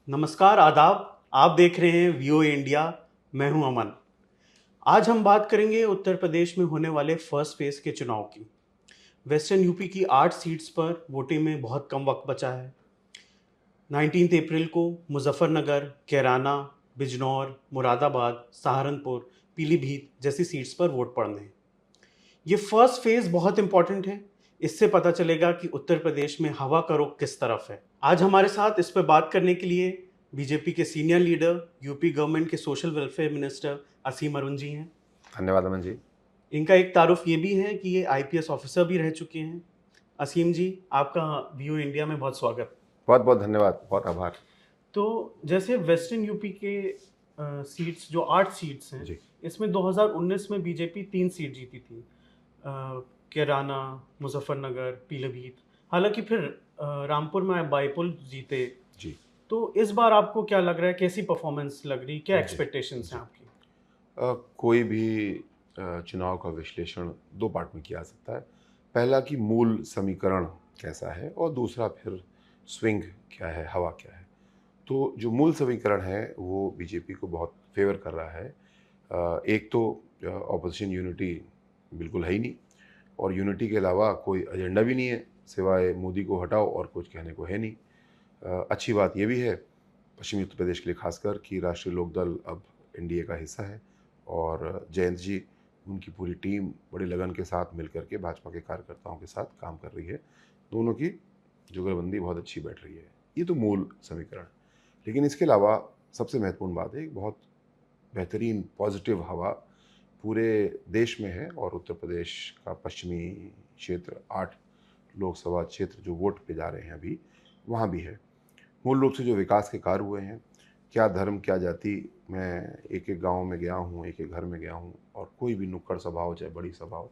नमस्कार, आदाब। आप देख रहे हैं वीओ इंडिया। मैं हूं अमन। आज हम बात करेंगे उत्तर प्रदेश में होने वाले फर्स्ट फेज के चुनाव की। वेस्टर्न यूपी की 8 सीट्स पर वोटिंग में बहुत कम वक्त बचा है। 19 अप्रैल को मुजफ्फरनगर, कैराना, बिजनौर, मुरादाबाद, सहारनपुर, पीलीभीत जैसी सीट्स पर वोट पड़ने हैं। ये फर्स्ट फेज बहुत इंपॉर्टेंट है। इससे पता चलेगा कि उत्तर प्रदेश में हवा का रुख किस तरफ है। आज हमारे साथ इस पर बात करने के लिए बीजेपी के सीनियर लीडर, यूपी गवर्नमेंट के सोशल वेलफेयर मिनिस्टर असीम अरुण जी हैं। धन्यवाद अमन जी। इनका एक तारुफ ये भी है कि ये आईपीएस ऑफिसर भी रह चुके हैं। असीम जी, आपका व्यू इंडिया में बहुत स्वागत। बहुत बहुत धन्यवाद, बहुत आभार। तो जैसे वेस्टर्न यूपी के सीट्स, जो 8 सीट्स हैं, जी इसमें 2019 में बीजेपी 3 सीट जीती थी। कैराना, मुजफ्फरनगर, पीलीभीत। हालांकि फिर रामपुर में बाईपोल जीते। जी तो इस बार आपको क्या लग रहा है, कैसी परफॉर्मेंस लग रही, क्या जी एक्सपेक्टेशंस हैं जी आपकी? कोई भी चुनाव का विश्लेषण दो पार्ट में किया जा सकता है। पहला कि मूल समीकरण कैसा है और दूसरा फिर स्विंग क्या है, हवा क्या है। तो जो मूल समीकरण है वो बीजेपी को बहुत फेवर कर रहा है। एक तो ऑपोजिशन यूनिटी बिल्कुल है ही नहीं, और यूनिटी के अलावा कोई एजेंडा भी नहीं है सिवाय मोदी को हटाओ, और कुछ कहने को है नहीं। अच्छी बात ये भी है पश्चिमी उत्तर प्रदेश के लिए खासकर कि राष्ट्रीय लोकदल अब एनडीए का हिस्सा है, और जयंत जी, उनकी पूरी टीम बड़ी लगन के साथ मिलकर के भाजपा के कार्यकर्ताओं के साथ काम कर रही है। दोनों की जुगलबंदी बहुत अच्छी बैठ रही है। ये तो मूल समीकरण। लेकिन इसके अलावा सबसे महत्वपूर्ण बात है, एक बहुत बेहतरीन पॉजिटिव हवा पूरे देश में है, और उत्तर प्रदेश का पश्चिमी क्षेत्र 8 लोकसभा क्षेत्र जो वोट पे जा रहे हैं अभी, वहाँ भी है। मूल रूप से जो विकास के कार्य हुए हैं, क्या धर्म क्या जाति, मैं एक एक गांव में गया हूँ, एक एक घर में गया हूँ, और कोई भी नुक्कड़ सभा हो चाहे बड़ी सभा हो,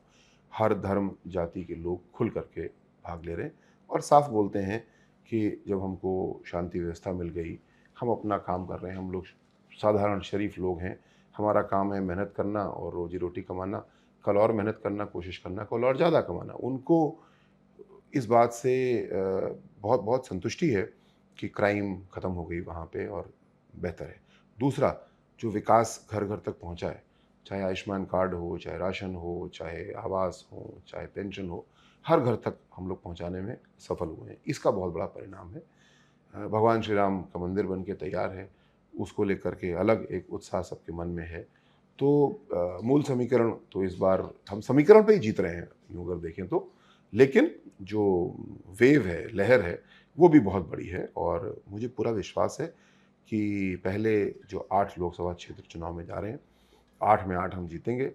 हर धर्म जाति के लोग खुल करके भाग ले रहे हैं और साफ बोलते हैं कि जब हमको शांति व्यवस्था मिल गई, हम अपना काम कर रहे हैं, हम लोग साधारण शरीफ लोग हैं, हमारा काम है मेहनत करना और रोजी रोटी कमाना, कल और मेहनत करना, कोशिश करना, कल और ज़्यादा कमाना। उनको इस बात से बहुत बहुत संतुष्टि है कि क्राइम ख़त्म हो गई वहाँ पे और बेहतर है। दूसरा, जो विकास घर घर तक पहुँचा है, चाहे आयुष्मान कार्ड हो, चाहे राशन हो, चाहे आवास हो, चाहे पेंशन हो, हर घर तक हम लोग पहुँचाने में सफल हुए हैं। इसका बहुत बड़ा परिणाम है। भगवान श्री राम का मंदिर बन के तैयार है, उसको लेकर के अलग एक उत्साह सबके मन में है। तो मूल समीकरण तो इस बार हम समीकरण पे ही जीत रहे हैं, यूँ अगर देखें तो। लेकिन जो वेव है, लहर है, वो भी बहुत बड़ी है, और मुझे पूरा विश्वास है कि पहले जो 8 लोकसभा क्षेत्र चुनाव में जा रहे हैं, 8 में 8 हम जीतेंगे,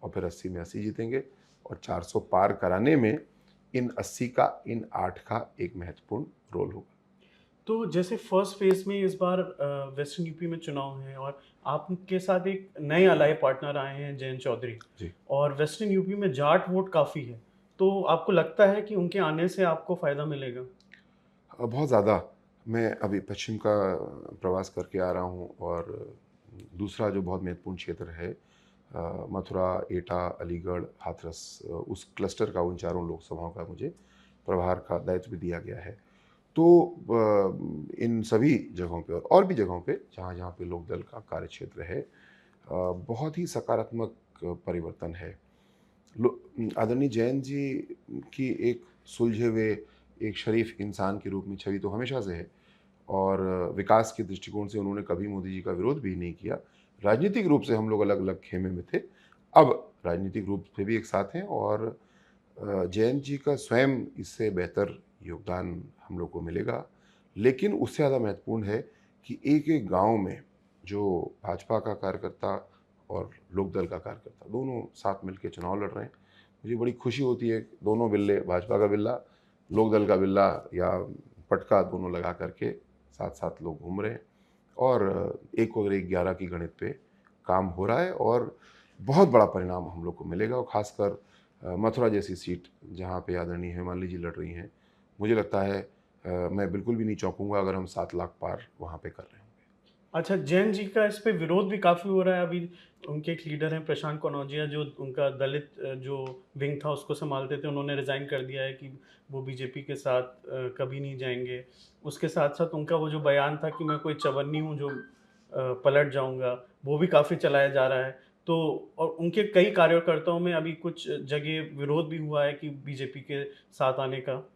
और फिर 80 में 80 जीतेंगे, और 400 पार कराने में इन 80 का, इन 8 का एक महत्वपूर्ण रोल होगा। तो जैसे फर्स्ट फेज में इस बार वेस्टर्न यूपी में चुनाव है, और आपके साथ एक नए अलाय पार्टनर आए हैं, जयंत चौधरी। जी। और वेस्टर्न यूपी में जाट वोट काफ़ी है। तो आपको लगता है कि उनके आने से आपको फ़ायदा मिलेगा? बहुत ज़्यादा। मैं अभी पश्चिम का प्रवास करके आ रहा हूँ, और दूसरा जो बहुत महत्वपूर्ण क्षेत्र है, मथुरा, एटा, अलीगढ़, हाथरस, उस क्लस्टर का, उन चारों लोकसभाओं का मुझे प्रभार का दायित्व भी दिया गया है। तो इन सभी जगहों पे और भी जगहों पे जहाँ जहाँ पे लोकदल का कार्यक्षेत्र है, बहुत ही सकारात्मक परिवर्तन है। आदरणीय जैन जी की एक सुलझे हुए, एक शरीफ इंसान के रूप में छवि तो हमेशा से है, और विकास के दृष्टिकोण से उन्होंने कभी मोदी जी का विरोध भी नहीं किया। राजनीतिक रूप से हम लोग अलग अलग खेमे में थे, अब राजनीतिक रूप से भी एक साथ हैं, और जयंत जी का स्वयं इससे बेहतर योगदान हम लोग को मिलेगा। लेकिन उससे ज़्यादा महत्वपूर्ण है कि एक एक गांव में जो भाजपा का कार्यकर्ता और लोकदल का कार्यकर्ता दोनों साथ मिलकर चुनाव लड़ रहे हैं, मुझे बड़ी खुशी होती है। दोनों बिल्ले, भाजपा का बिल्ला, लोकदल का बिल्ला या पटका, दोनों लगा करके साथ साथ लोग घूम रहे हैं, और 1/11 की गणित पे काम हो रहा है, और बहुत बड़ा परिणाम हम लोग को मिलेगा। और ख़ासकर मथुरा जैसी सीट जहाँ पे आदरणीय हेमाली जी लड़ रही हैं, मुझे लगता है मैं बिल्कुल भी नहीं चौंकूंगा अगर हम 7 लाख पार वहाँ पे कर रहे होंगे। अच्छा, जैन जी का इस पे विरोध भी काफ़ी हो रहा है अभी। उनके एक लीडर हैं प्रशांत कनौजिया, जो उनका दलित जो विंग था उसको सँभालते थे, उन्होंने रिज़ाइन कर दिया है कि वो बीजेपी के साथ कभी नहीं जाएँगे। उसके साथ-साथ उनका वो जो बयान था कि मैं कोई चवन्नी हूँ जो पलट जाऊँगा, वो भी काफ़ी चलाया जा रहा है। तो और उनके कई कार्यकर्ताओं में अभी कुछ जगह विरोध भी हुआ है कि बीजेपी के साथ आने का।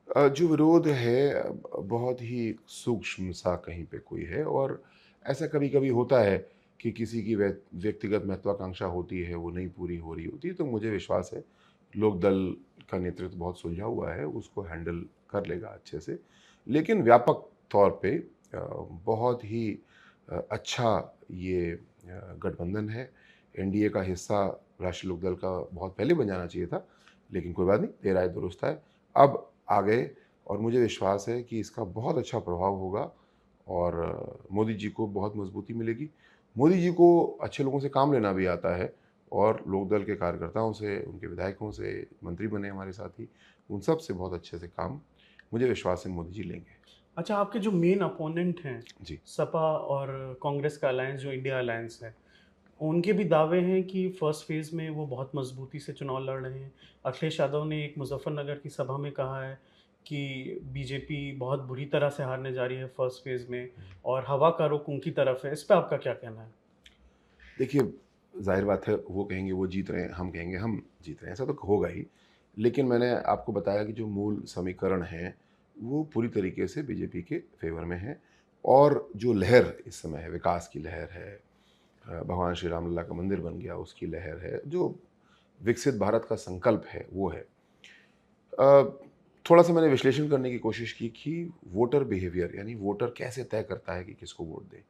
जो विरोध है बहुत ही सूक्ष्म सा कहीं पे कोई है, और ऐसा कभी-कभी होता है कि किसी की व्यक्तिगत महत्वाकांक्षा होती है, वो नहीं पूरी हो रही होती है, तो मुझे विश्वास है लोक दल का नेतृत्व बहुत सुलझा हुआ है, उसको हैंडल कर लेगा अच्छे से। लेकिन व्यापक तौर पे बहुत ही अच्छा ये गठबंधन है। एनडीए का हिस्सा राष्ट्रीय लोकदल का बहुत पहले बन जाना चाहिए था, लेकिन कोई बात नहीं, देर आए दुरुस्त आए। अब आ गए, और मुझे विश्वास है कि इसका बहुत अच्छा प्रभाव होगा, और मोदी जी को बहुत मजबूती मिलेगी। मोदी जी को अच्छे लोगों से काम लेना भी आता है, और लोकदल के कार्यकर्ताओं से, उनके विधायकों से, मंत्री बने हमारे साथी, उन सब से बहुत अच्छे से काम मुझे विश्वास है मोदी जी लेंगे। अच्छा, आपके जो मेन अपोनेंट हैं, जी। सपा और कांग्रेस का अलायंस जो इंडिया अलायंस है, उनके भी दावे हैं कि फर्स्ट फेज़ में वो बहुत मजबूती से चुनाव लड़ रहे हैं। अखिलेश यादव ने एक मुज़फ्फरनगर की सभा में कहा है कि बीजेपी बहुत बुरी तरह से हारने जा रही है फर्स्ट फेज़ में और हवा का रुख उनकी तरफ है। इस पे आपका क्या कहना है? देखिए, ज़ाहिर बात है, वो कहेंगे वो जीत रहे हैं, हम कहेंगे हम जीत रहे हैं, ऐसा तो होगा ही। लेकिन मैंने आपको बताया कि जो मूल समीकरण हैं, वो पूरी तरीके से बीजेपी के फ़ेवर में हैं, और जो लहर इस समय है, विकास की लहर है, भगवान श्री रामलला का मंदिर बन गया उसकी लहर है, जो विकसित भारत का संकल्प है, वो है। अ, थोड़ा-सा मैंने विश्लेषण करने की कोशिश की कि वोटर बिहेवियर, यानी वोटर कैसे तय करता है कि किसको वोट दें।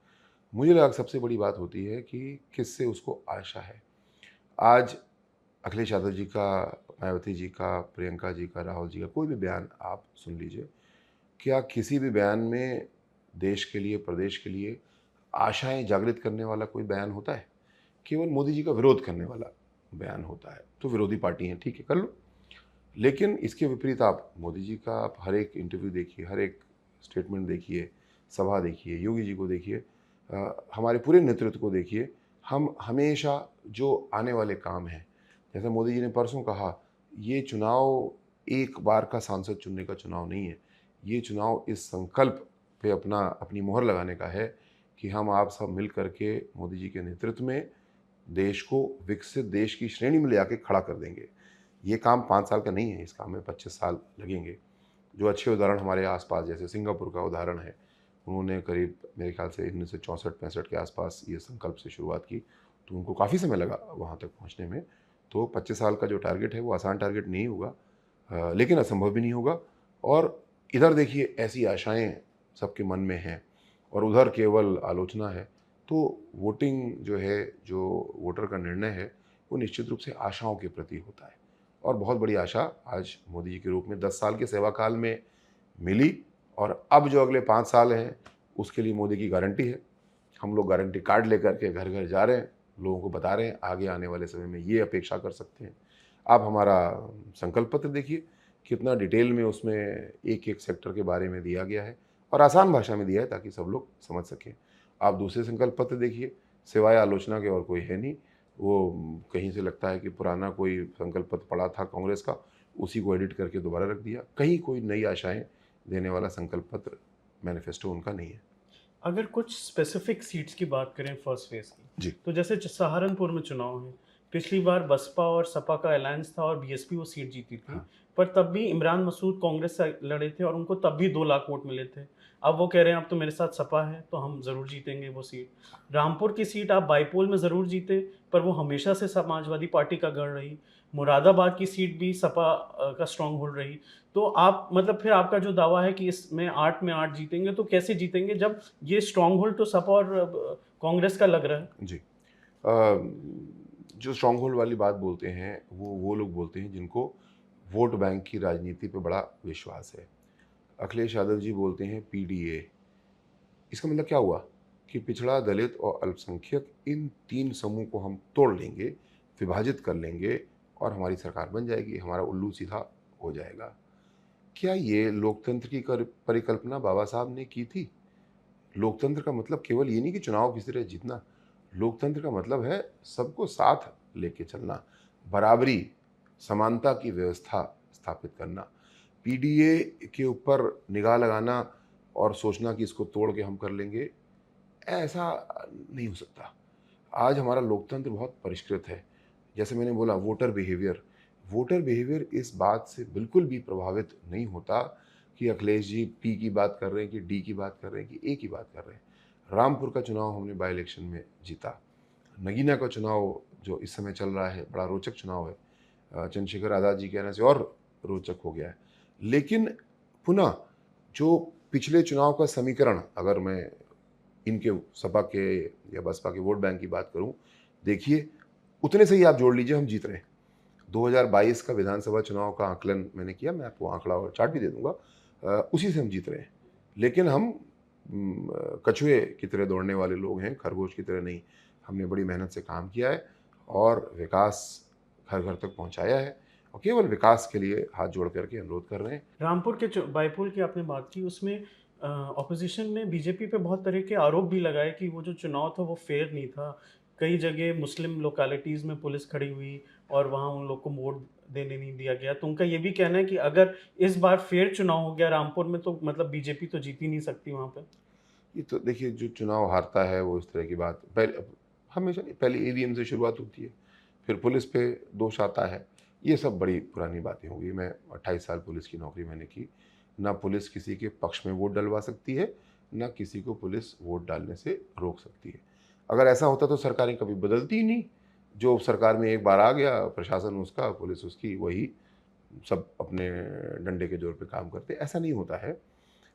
मुझे लगा सबसे बड़ी बात होती है कि किससे उसको आशा है। आज अखिलेश यादव जी का, मायावती जी का, प्रियंका जी का, राहुल जी का कोई भी बयान आप सुन लीजिए, क्या किसी भी बयान में देश के लिए, प्रदेश के लिए आशाएँ जागृत करने वाला कोई बयान होता है? केवल मोदी जी का विरोध करने वाला बयान होता है। तो विरोधी पार्टी हैं, ठीक है, कर लो। लेकिन इसके विपरीत आप मोदी जी का आप हर एक इंटरव्यू देखिए, हर एक स्टेटमेंट देखिए, सभा देखिए, योगी जी को देखिए, हमारे पूरे नेतृत्व को देखिए। हम हमेशा जो आने वाले काम हैं, जैसे मोदी जी ने परसों कहा, ये चुनाव एक बार का सांसद चुनने का चुनाव नहीं है। ये चुनाव इस संकल्प पे अपनी मोहर लगाने का है कि हम आप सब मिल कर के मोदी जी के नेतृत्व में देश को विकसित देश की श्रेणी में ले आके खड़ा कर देंगे। ये काम 5 साल का नहीं है, इस काम में 25 साल लगेंगे। जो अच्छे उदाहरण हमारे आस-पास, जैसे सिंगापुर का उदाहरण है, उन्होंने करीब मेरे ख्याल से 1964-65 के आस-पास ये संकल्प से शुरुआत की, तो उनको काफ़ी समय लगा वहाँ तक पहुँचने में। तो 25 साल का जो टारगेट है, वो आसान टारगेट नहीं होगा, लेकिन असंभव भी नहीं होगा। और इधर देखिए, ऐसी आशाएँ सबके मन में हैं, और उधर केवल आलोचना है। तो वोटिंग जो है, जो वोटर का निर्णय है, वो निश्चित रूप से आशाओं के प्रति होता है। और बहुत बड़ी आशा आज मोदी जी के रूप में 10 साल के सेवा काल में मिली, और अब जो अगले 5 साल हैं, उसके लिए मोदी की गारंटी है। हम लोग गारंटी कार्ड लेकर के घर-घर जा रहे हैं, लोगों को बता रहे हैं, आगे आने वाले समय में ये अपेक्षा कर सकते हैं। आप हमारा संकल्प पत्र देखिए, कितना डिटेल में उसमें एक-एक सेक्टर के बारे में दिया गया है, और आसान भाषा में दिया है ताकि सब लोग समझ सकें। आप दूसरे संकल्प पत्र देखिए, सिवाय आलोचना के और कोई है नहीं। वो कहीं से लगता है कि पुराना कोई संकल्प पत्र पड़ा था कांग्रेस का, उसी को एडिट करके दोबारा रख दिया। कहीं कोई नई आशाएँ देने वाला संकल्प पत्र, मैनिफेस्टो उनका नहीं है। अगर कुछ स्पेसिफिक सीट्स की बात करें फर्स्ट फेज़ की, जी। तो जैसे सहारनपुर में चुनाव है। पिछली बार बसपा और सपा का अलायंस था और बीएसपी वो सीट जीती थी। हाँ। पर तब भी इमरान मसूद कांग्रेस से लड़े थे और उनको तब भी 2 लाख वोट मिले थे। अब वो कह रहे हैं अब तो मेरे साथ सपा है, तो हम ज़रूर जीतेंगे वो सीट। रामपुर की सीट आप बाईपोल में ज़रूर जीते, पर वो हमेशा से समाजवादी पार्टी का गढ़ रही। मुरादाबाद की सीट भी सपा का स्ट्रॉन्ग होल्ड रही। तो आप मतलब फिर आपका जो दावा है कि इसमें 8 में 8 जीतेंगे, तो कैसे जीतेंगे जब ये स्ट्रॉन्ग होल्ड तो सपा और कांग्रेस का लग रहा है? जी। जो स्ट्रॉन्ग होल्ड वाली बात बोलते हैं, वो लोग बोलते हैं जिनको वोट बैंक की राजनीति पे बड़ा विश्वास है। अखिलेश यादव जी बोलते हैं पीडीए। इसका मतलब क्या हुआ कि पिछड़ा, दलित और अल्पसंख्यक, इन 3 समूह को हम तोड़ लेंगे, विभाजित कर लेंगे, और हमारी सरकार बन जाएगी, हमारा उल्लू सीधा हो जाएगा। क्या ये लोकतंत्र की परिकल्पना बाबा साहब ने की थी? लोकतंत्र का मतलब केवल ये नहीं कि चुनाव किसी तरह जीतना। लोकतंत्र का मतलब है सबको साथ लेके चलना, बराबरी, समानता की व्यवस्था स्थापित करना। पीडीए के ऊपर निगाह लगाना और सोचना कि इसको तोड़ के हम कर लेंगे, ऐसा नहीं हो सकता। आज हमारा लोकतंत्र बहुत परिष्कृत है। जैसे मैंने बोला, वोटर बिहेवियर इस बात से बिल्कुल भी प्रभावित नहीं होता कि अखिलेश जी पी की बात कर रहे हैं कि डी की बात कर रहे हैं कि ए की बात कर रहे हैं। रामपुर का चुनाव हमने बाई इलेक्शन में जीता। नगीना का चुनाव जो इस समय चल रहा है, बड़ा रोचक चुनाव है। चंद्रशेखर आज़ाद जी के आने से और रोचक हो गया है। लेकिन पुनः जो पिछले चुनाव का समीकरण, अगर मैं इनके सपा के या बसपा के वोट बैंक की बात करूं, देखिए उतने से ही आप जोड़ लीजिए हम जीत रहे हैं। 2022 का विधानसभा चुनाव का आकलन मैंने किया, मैं आपको आंकड़ा और चार्ट भी दे दूंगा, उसी से हम जीत रहे हैं। लेकिन हम कछुए की तरह दौड़ने वाले लोग हैं, खरगोश की तरह नहीं। हमने बड़ी मेहनत से काम किया है और विकास घर घर तक पहुंचाया है, और केवल विकास के लिए हाथ जोड़ करके अनुरोध कर रहे हैं। रामपुर के बाईपुल की आपने बात की, उसमें ऑपोजिशन ने बीजेपी पे बहुत तरह के आरोप भी लगाए कि वो जो चुनाव था वो फेयर नहीं था। कई जगह मुस्लिम लोकेलिटीज़ में पुलिस खड़ी हुई और वहाँ उन लोग को वोट देने नहीं दिया गया। तो उनका ये भी कहना है कि अगर इस बार फेयर चुनाव हो गया रामपुर में तो मतलब बीजेपी तो जीत ही नहीं सकती वहाँ पे। ये तो देखिए, जो चुनाव हारता है वो इस तरह की बात पहले हमेशा नहीं, पहले ईवीएम से शुरुआत होती है, फिर पुलिस पे दोष आता है। ये सब बड़ी पुरानी बातें होंगी। मैं 28 साल पुलिस की नौकरी मैंने की। ना पुलिस किसी के पक्ष में वोट डलवा सकती है, ना किसी को पुलिस वोट डालने से रोक सकती है। अगर ऐसा होता तो सरकारें कभी बदलती ही नहीं। जो सरकार में एक बार आ गया, प्रशासन उसका, पुलिस उसकी, वही सब अपने डंडे के जोर पे काम करते। ऐसा नहीं होता है।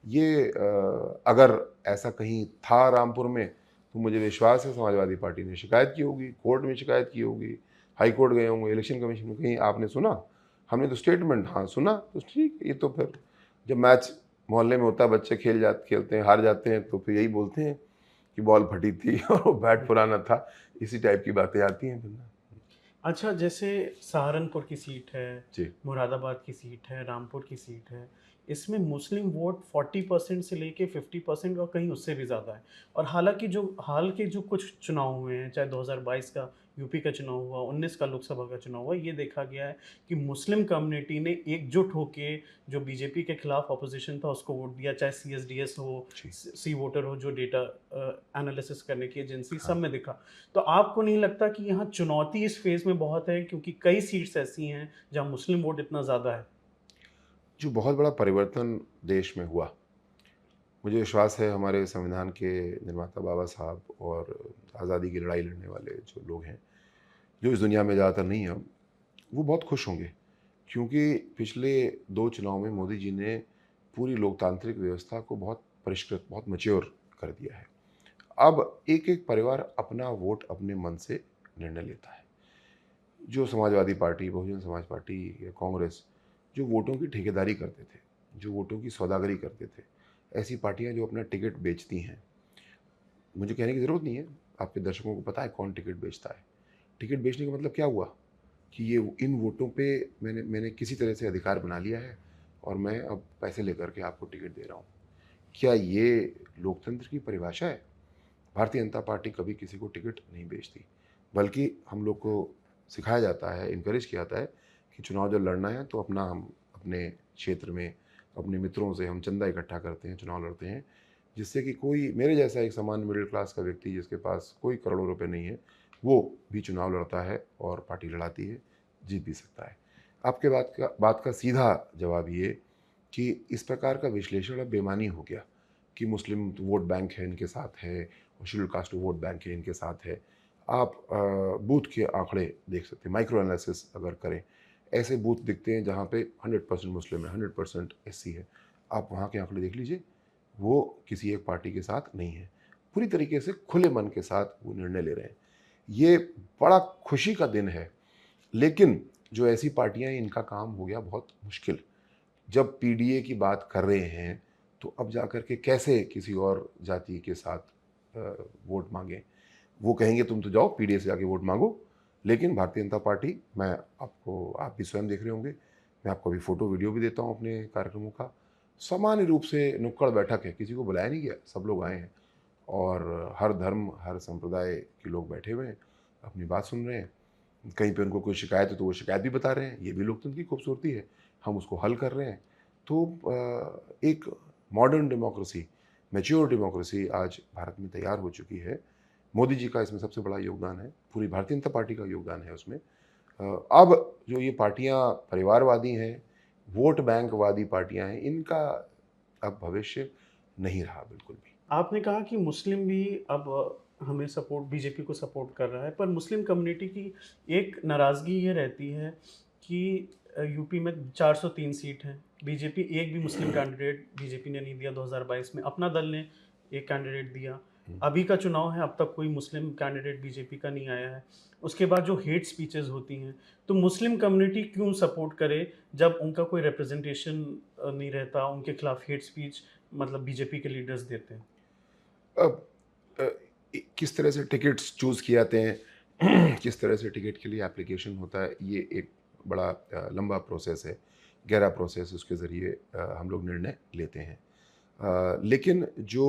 ये अगर ऐसा कहीं था रामपुर में, तो मुझे विश्वास है समाजवादी पार्टी ने शिकायत की होगी, कोर्ट में शिकायत की होगी, हाई कोर्ट गए होंगे, इलेक्शन कमीशन में। कहीं आपने सुना? हमने तो स्टेटमेंट, हाँ सुना तो ठीक। ये तो फिर जब मैच मोहल्ले में होता है, बच्चे खेलते हैं, हार जाते हैं, तो फिर यही बोलते हैं कि बॉल फटी थी और वो बैट पुराना था। इसी टाइप की बातें आती हैं फिर ना। अच्छा, जैसे सहारनपुर की सीट है, जी। मुरादाबाद की सीट है, रामपुर की सीट है, इसमें मुस्लिम वोट 40% से लेके 50% और कहीं उससे भी ज़्यादा है। और हालांकि जो हाल के जो कुछ चुनाव हुए हैं, चाहे 2022 का यूपी का चुनाव हुआ, 19 का लोकसभा का चुनाव हुआ, ये देखा गया है कि मुस्लिम कम्युनिटी ने एकजुट होके जो बीजेपी के खिलाफ अपोजिशन था उसको वोट दिया, चाहे CSDS हो, जी। सी वोटर हो जो डेटा एनालिसिस करने की एजेंसी, सब हाँ। में दिखा। तो आपको नहीं लगता कि यहाँ चुनौती इस फेज में बहुत है, क्योंकि कई सीट्स ऐसी हैं जहाँ मुस्लिम वोट इतना ज़्यादा है? जो बहुत बड़ा परिवर्तन देश में हुआ, मुझे विश्वास है हमारे संविधान के निर्माता बाबा साहब और आज़ादी की लड़ाई लड़ने वाले जो लोग हैं, जो इस दुनिया में ज़्यादातर नहीं हैं, वो बहुत खुश होंगे। क्योंकि पिछले 2 चुनाव में मोदी जी ने पूरी लोकतांत्रिक व्यवस्था को बहुत परिष्कृत, बहुत मैच्योर कर दिया है। अब एक-एक परिवार अपना वोट अपने मन से निर्णय लेता है। जो समाजवादी पार्टी, बहुजन समाज पार्टी या कांग्रेस जो वोटों की ठेकेदारी करते थे, जो वोटों की सौदागरी करते थे, ऐसी पार्टियां जो अपना टिकट बेचती हैं, मुझे कहने की ज़रूरत नहीं है, आपके दर्शकों को पता है कौन टिकट बेचता है। टिकट बेचने का मतलब क्या हुआ कि ये इन वोटों पे मैंने किसी तरह से अधिकार बना लिया है और मैं अब पैसे लेकर के आपको टिकट दे रहा हूँ। क्या ये लोकतंत्र की परिभाषा है? भारतीय जनता पार्टी कभी किसी को टिकट नहीं बेचती, बल्कि हम लोग को सिखाया जाता है, इनकरेज किया जाता है कि चुनाव जब लड़ना है तो हम अपने क्षेत्र में अपने मित्रों से हम चंदा इकट्ठा करते हैं, चुनाव लड़ते हैं, जिससे कि कोई मेरे जैसा एक सामान्य मिडिल क्लास का व्यक्ति जिसके पास कोई करोड़ों रुपए नहीं है, वो भी चुनाव लड़ता है और पार्टी लड़ाती है, जीत भी सकता है। आपके बात का सीधा जवाब ये कि इस प्रकार का विश्लेषण अब बेमानी हो गया कि मुस्लिम तो वोट बैंक है, इनके साथ है, और शेड्यूल कास्ट वोट बैंक है, इनके साथ है। आप बूथ के आंकड़े देख सकते हैं, माइक्रो एनालिसिस अगर करें, ऐसे बूथ दिखते हैं जहाँ पे 100% मुस्लिम है, 100% SC है। आप वहाँ के आंकड़े देख लीजिए, वो किसी एक पार्टी के साथ नहीं है। पूरी तरीके से खुले मन के साथ वो निर्णय ले रहे हैं। ये बड़ा खुशी का दिन है। लेकिन जो ऐसी पार्टियां हैं, इनका काम हो गया बहुत मुश्किल। जब पीडीए की बात कर रहे हैं, तो अब जाकर के कैसे किसी और जाति के साथ वोट मांगें? वो कहेंगे तुम तो जाओ पीडीए से जाके वोट मांगो। लेकिन भारतीय जनता पार्टी, मैं आपको, आप भी स्वयं देख रहे होंगे, मैं आपको अभी फोटो वीडियो भी देता हूँ अपने कार्यक्रमों का, सामान्य रूप से नुक्कड़ बैठक है, किसी को बुलाया नहीं गया, सब लोग आए हैं। और हर धर्म हर संप्रदाय के लोग बैठे हुए हैं, अपनी बात सुन रहे हैं। कहीं पे उनको कोई शिकायत है तो वो शिकायत भी बता रहे हैं, ये भी लोकतंत्र की खूबसूरती है, हम उसको हल कर रहे हैं। तो एक मॉडर्न डेमोक्रेसी, मैच्योर डेमोक्रेसी आज भारत में तैयार हो चुकी है। मोदी जी का इसमें सबसे बड़ा योगदान है, पूरी भारतीय जनता पार्टी का योगदान है उसमें। अब जो ये पार्टियां परिवारवादी हैं, वोट बैंकवादी पार्टियां हैं, इनका अब भविष्य नहीं रहा बिल्कुल भी। आपने कहा कि मुस्लिम भी अब हमें सपोर्ट बीजेपी को सपोर्ट कर रहा है, पर मुस्लिम कम्युनिटी की एक नाराज़गी ये रहती है कि यूपी में 403 सीट हैं, बीजेपी एक भी मुस्लिम कैंडिडेट बीजेपी ने नहीं दिया। 2022 में अपना दल ने एक कैंडिडेट दिया। अभी का चुनाव है, अब तक कोई मुस्लिम कैंडिडेट बीजेपी का नहीं आया है। उसके बाद जो हेट स्पीचेस होती हैं, तो मुस्लिम कम्युनिटी क्यों सपोर्ट करे जब उनका कोई रिप्रेजेंटेशन नहीं रहता, उनके खिलाफ हेट स्पीच मतलब बीजेपी के लीडर्स देते हैं। अब अ, किस तरह से टिकट्स चूज़ किए जाते हैं किस तरह से टिकट के लिए एप्लीकेशन होता है, ये एक बड़ा लंबा प्रोसेस है, गहरा प्रोसेस। उसके ज़रिए हम लोग निर्णय लेते हैं। लेकिन जो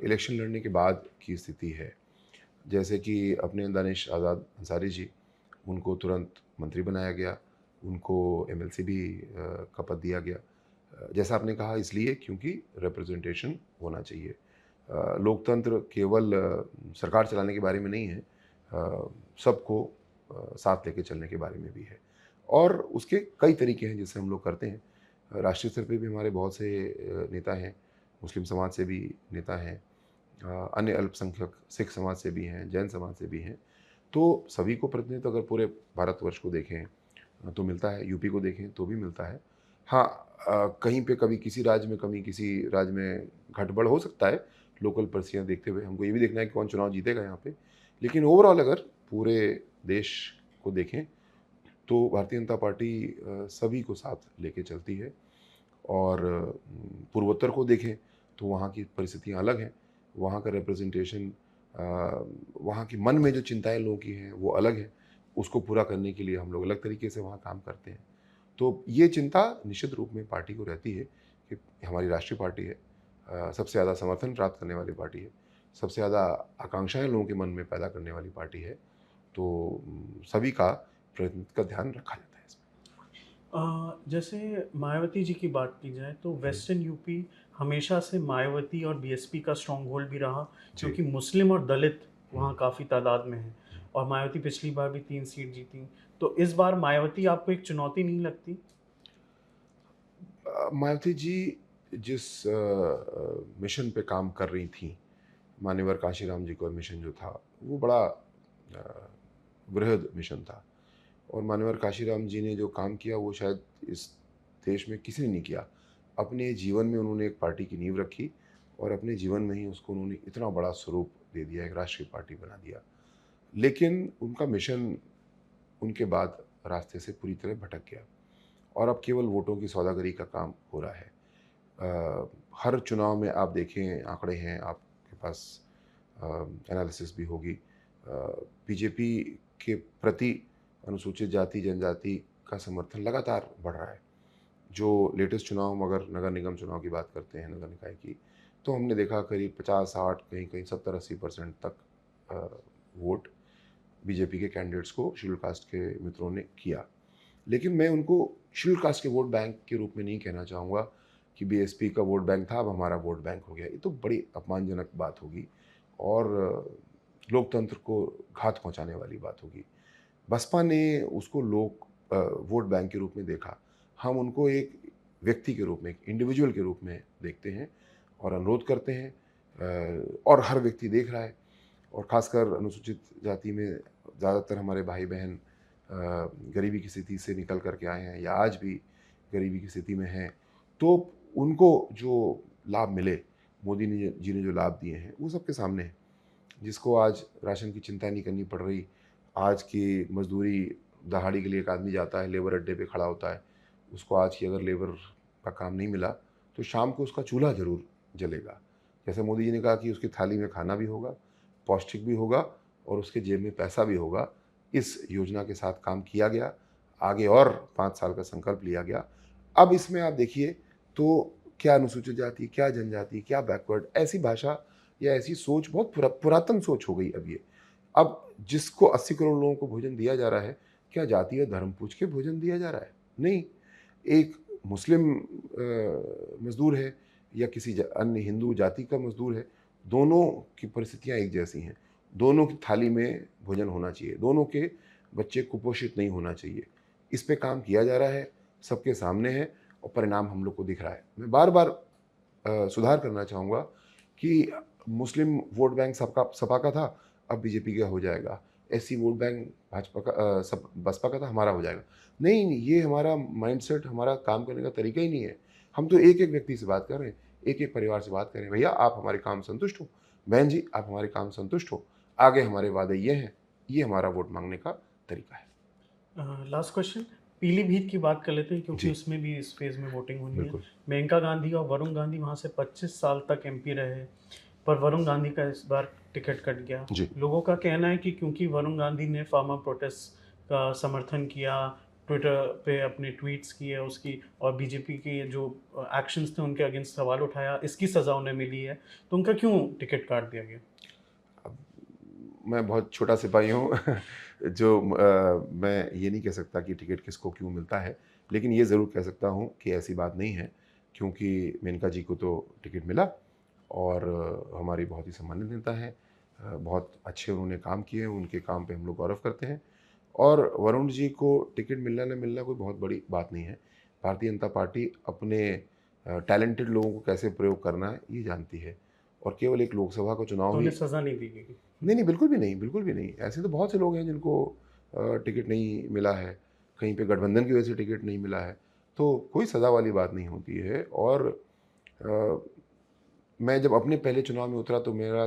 इलेक्शन लड़ने के बाद की स्थिति है, जैसे कि अपने दानिश आज़ाद अंसारी जी, उनको तुरंत मंत्री बनाया गया, उनको एमएलसी भी का पद दिया गया। जैसा आपने कहा, इसलिए क्योंकि रिप्रेजेंटेशन होना चाहिए। लोकतंत्र केवल सरकार चलाने के बारे में नहीं है, सबको साथ लेके चलने के बारे में भी है। और उसके कई तरीके हैं जिससे हम लोग करते हैं। राष्ट्रीय स्तर पे भी हमारे बहुत से नेता हैं, मुस्लिम समाज से भी नेता हैं, अन्य अल्पसंख्यक सिख समाज से भी हैं, जैन समाज से भी हैं। तो सभी को प्रतिनिधित्व अगर पूरे भारतवर्ष को देखें तो मिलता है, यूपी को देखें तो भी मिलता है। हाँ, कहीं पे कभी किसी राज्य में कमी, किसी राज्य में घटबड़ हो सकता है, लोकल परिस्थितियाँ देखते हुए। हमको ये भी देखना है कि कौन चुनाव जीतेगा यहाँ पे। लेकिन ओवरऑल अगर पूरे देश को देखें तो भारतीय जनता पार्टी सभी को साथ लेके चलती है। और पूर्वोत्तर को देखें तो वहाँ की परिस्थितियाँ अलग हैं, वहाँ का रिप्रेजेंटेशन, वहाँ की मन में जो चिंताएं लोगों की हैं वो अलग है। उसको पूरा करने के लिए हम लोग अलग तरीके से वहाँ काम करते हैं। तो ये चिंता निश्चित रूप में पार्टी को रहती है कि हमारी राष्ट्रीय पार्टी है, सबसे ज़्यादा समर्थन प्राप्त करने वाली पार्टी है, सबसे ज़्यादा आकांक्षाएं लोगों के मन में पैदा करने वाली पार्टी है। तो सभी का प्रतिनिधित्व का ध्यान रखा जाता है इसमें। जैसे मायावती जी की बात की जाए तो वेस्टर्न यूपी हमेशा से मायावती और बीएसपी का स्ट्रॉन्ग होल्ड भी रहा, जी। क्योंकि मुस्लिम और दलित वहाँ हम्म। काफ़ी तादाद में हैं, और मायावती पिछली बार भी 3 सीट जीती। तो इस बार मायावती आपको एक चुनौती नहीं लगती? मायावती जी जिस मिशन पे काम कर रही थी, मान्यवर काशीराम जी का मिशन जो था वो बड़ा बृहद मिशन था। और मान्यवर काशीराम जी ने जो काम किया वो शायद इस देश में किसी ने नहीं किया। अपने जीवन में उन्होंने एक पार्टी की नींव रखी और अपने जीवन में ही उसको उन्होंने इतना बड़ा स्वरूप दे दिया, एक राष्ट्रीय पार्टी बना दिया। लेकिन उनका मिशन उनके बाद रास्ते से पूरी तरह भटक गया और अब केवल वोटों की सौदागरी का काम हो रहा है। हर चुनाव में आप देखें, आंकड़े हैं आपके पास, एनालिसिस भी होगी। बीजेपी के प्रति अनुसूचित जाति जनजाति का समर्थन लगातार बढ़ रहा है। जो लेटेस्ट चुनाव, मगर नगर निगम चुनाव की बात करते हैं, नगर निकाय की, तो हमने देखा करीब 50-60, कहीं कहीं 70-80% तक वोट बीजेपी के कैंडिडेट्स को शेड्यूल कास्ट के मित्रों ने किया। लेकिन मैं उनको शेड्यूल कास्ट के वोट बैंक के रूप में नहीं कहना चाहूँगा कि बीएसपी का वोट बैंक था अब हमारा वोट बैंक हो गया। ये तो बड़ी अपमानजनक बात होगी और लोकतंत्र को घात पहुंचाने वाली बात होगी। बसपा ने उसको लोक वोट बैंक के रूप में देखा, हम उनको एक व्यक्ति के रूप में, एक इंडिविजुअल के रूप में देखते हैं और अनुरोध करते हैं। और हर व्यक्ति देख रहा है, और ख़ासकर अनुसूचित जाति में ज़्यादातर हमारे भाई बहन गरीबी की स्थिति से निकल कर के आए हैं या आज भी गरीबी की स्थिति में हैं। तो उनको जो लाभ मिले, मोदी ने जी ने जो लाभ दिए हैं वो सबके सामने है। जिसको आज राशन की चिंता नहीं करनी पड़ रही, आज की मजदूरी दहाड़ी के लिए एक आदमी जाता है, लेबर अड्डे पे खड़ा होता है, उसको आज की अगर लेबर का काम नहीं मिला तो शाम को उसका चूल्हा ज़रूर जलेगा। जैसे मोदी जी ने कहा कि उसकी थाली में खाना भी होगा, पौष्टिक भी होगा और उसके जेब में पैसा भी होगा। इस योजना के साथ काम किया गया, आगे और 5 साल का संकल्प लिया गया। अब इसमें आप देखिए तो क्या अनुसूचित जाति, क्या जनजाति, क्या बैकवर्ड, ऐसी भाषा या ऐसी सोच बहुत पुरातन सोच हो गई अब ये। अब जिसको 80 करोड़ लोगों को भोजन दिया जा रहा है, क्या जाति या धर्म पूछ के भोजन दिया जा रहा है? नहीं। एक मुस्लिम मज़दूर है या किसी अन्य हिंदू जाति का मज़दूर है, दोनों की परिस्थितियाँ एक जैसी हैं। दोनों की थाली में भोजन होना चाहिए, दोनों के बच्चे कुपोषित नहीं होना चाहिए। इस पे काम किया जा रहा है, सबके सामने है और परिणाम हम लोग को दिख रहा है। मैं बार-बार सुधार करना चाहूँगा कि मुस्लिम वोट बैंक सपा का था, अब बीजेपी का हो जाएगा। एससी वोट बैंक भाजपा का बसपा का था, हमारा हो जाएगा। नहीं, नहीं, ये हमारा माइंडसेट, हमारा काम करने का तरीका ही नहीं है। हम तो एक-एक व्यक्ति से बात कर रहे हैं, एक-एक परिवार से बात कर रहे हैं। भैया आप हमारे काम संतुष्ट हो? बहन जी आप हमारे काम संतुष्ट हो? आगे हमारे वादे ये हैं, ये हमारा वोट माँगने का तरीका है। लास्ट क्वेश्चन, पीलीभीत की बात कर लेते हैं क्योंकि जी। उसमें भी इस फेज में वोटिंग होनी है। बिल्कुल। मेनका गांधी और वरुण गांधी वहां से 25 साल तक एमपी रहे, पर वरुण गांधी का इस बार टिकट कट गया। जी। लोगों का कहना है कि क्योंकि वरुण गांधी ने फार्मर प्रोटेस्ट का समर्थन किया, ट्विटर पे अपने ट्वीट्स किए उसकी, और बीजेपी के जो एक्शंस थे उनके अगेंस्ट सवाल उठाया, इसकी सजा उन्हें मिली है, तो उनका क्यों टिकट काट दिया गया? मैं बहुत छोटा सिपाही हूँ जो मैं ये नहीं कह सकता कि टिकट किसको क्यों मिलता है, लेकिन ये ज़रूर कह सकता हूँ कि ऐसी बात नहीं है, क्योंकि मेनका जी को तो टिकट मिला और हमारी बहुत ही सम्मानित नेता हैं। बहुत अच्छे उन्होंने काम किए, उनके काम पे हम लोग गौरव करते हैं। और वरुण जी को टिकट मिलना न मिलना कोई बहुत बड़ी बात नहीं है। भारतीय जनता पार्टी अपने टैलेंटेड लोगों को कैसे प्रयोग करना है ये जानती है, और केवल एक लोकसभा का तो चुनाव ही। उन्हें सजा नहीं दी गई? नहीं, नहीं, बिल्कुल भी नहीं, बिल्कुल भी नहीं। ऐसे तो बहुत से लोग हैं जिनको टिकट नहीं मिला है, कहीं पे गठबंधन की वजह से टिकट नहीं मिला है, तो कोई सज़ा वाली बात नहीं होती है। और अ, मैं जब अपने पहले चुनाव में उतरा तो मेरा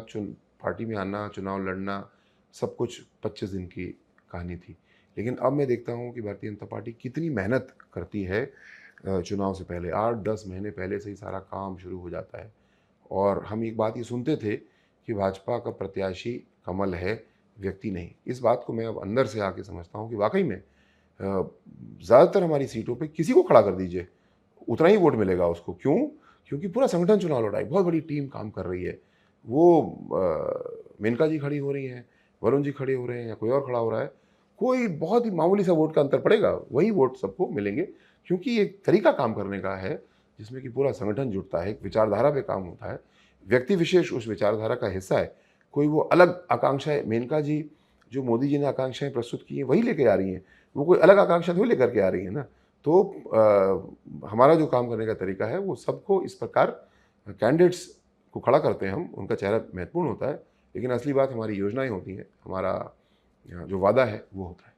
पार्टी में आना, चुनाव लड़ना, सब कुछ 25 दिन की कहानी थी। लेकिन अब मैं देखता हूँ कि भारतीय जनता पार्टी कितनी मेहनत करती है। चुनाव से पहले 8-10 महीने पहले से ही सारा काम शुरू हो जाता है। और हम एक बात ये सुनते थे कि भाजपा का प्रत्याशी कमल है, व्यक्ति नहीं। इस बात को मैं अब अंदर से आके समझता हूँ कि वाक़ई में ज़्यादातर हमारी सीटों पे किसी को खड़ा कर दीजिए, उतना ही वोट मिलेगा उसको। क्यों? क्योंकि पूरा संगठन चुनाव लड़ रहा है, बहुत बड़ी टीम काम कर रही है। वो मेनका जी खड़ी हो रही हैं, वरुण जी खड़े हो रहे हैं या कोई और खड़ा हो रहा है, कोई बहुत ही मामूली सा वोट का अंतर पड़ेगा, वही वोट सबको मिलेंगे, क्योंकि एक तरीका काम करने का है जिसमें कि पूरा संगठन जुटता है, एक विचारधारा पे काम होता है। व्यक्ति विशेष उस विचारधारा का हिस्सा है, कोई वो अलग आकांक्षाएँ, मेनका जी जो मोदी जी ने आकांक्षाएँ प्रस्तुत की हैं वही लेके आ रही हैं, वो कोई अलग आकांक्षा थोड़ी लेकर के आ रही हैं ना। तो हमारा जो काम करने का तरीका है वो सबको इस प्रकार कैंडिडेट्स को खड़ा करते हैं हम, उनका चेहरा महत्वपूर्ण होता है, लेकिन असली बात हमारी योजनाएँ होती हैं, हमारा जो वादा है वो होता है।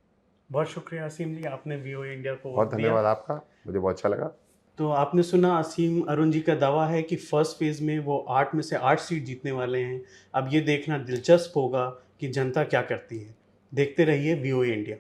बहुत शुक्रिया असीम जी, आपने वीओए इंडिया को बहुत वक्त दिया। धन्यवाद आपका, मुझे बहुत अच्छा लगा। तो आपने सुना, असीम अरुण जी का दावा है कि फर्स्ट फेज में वो 8 में से 8 सीट जीतने वाले हैं। अब ये देखना दिलचस्प होगा कि जनता क्या करती है। देखते रहिए वीओए इंडिया।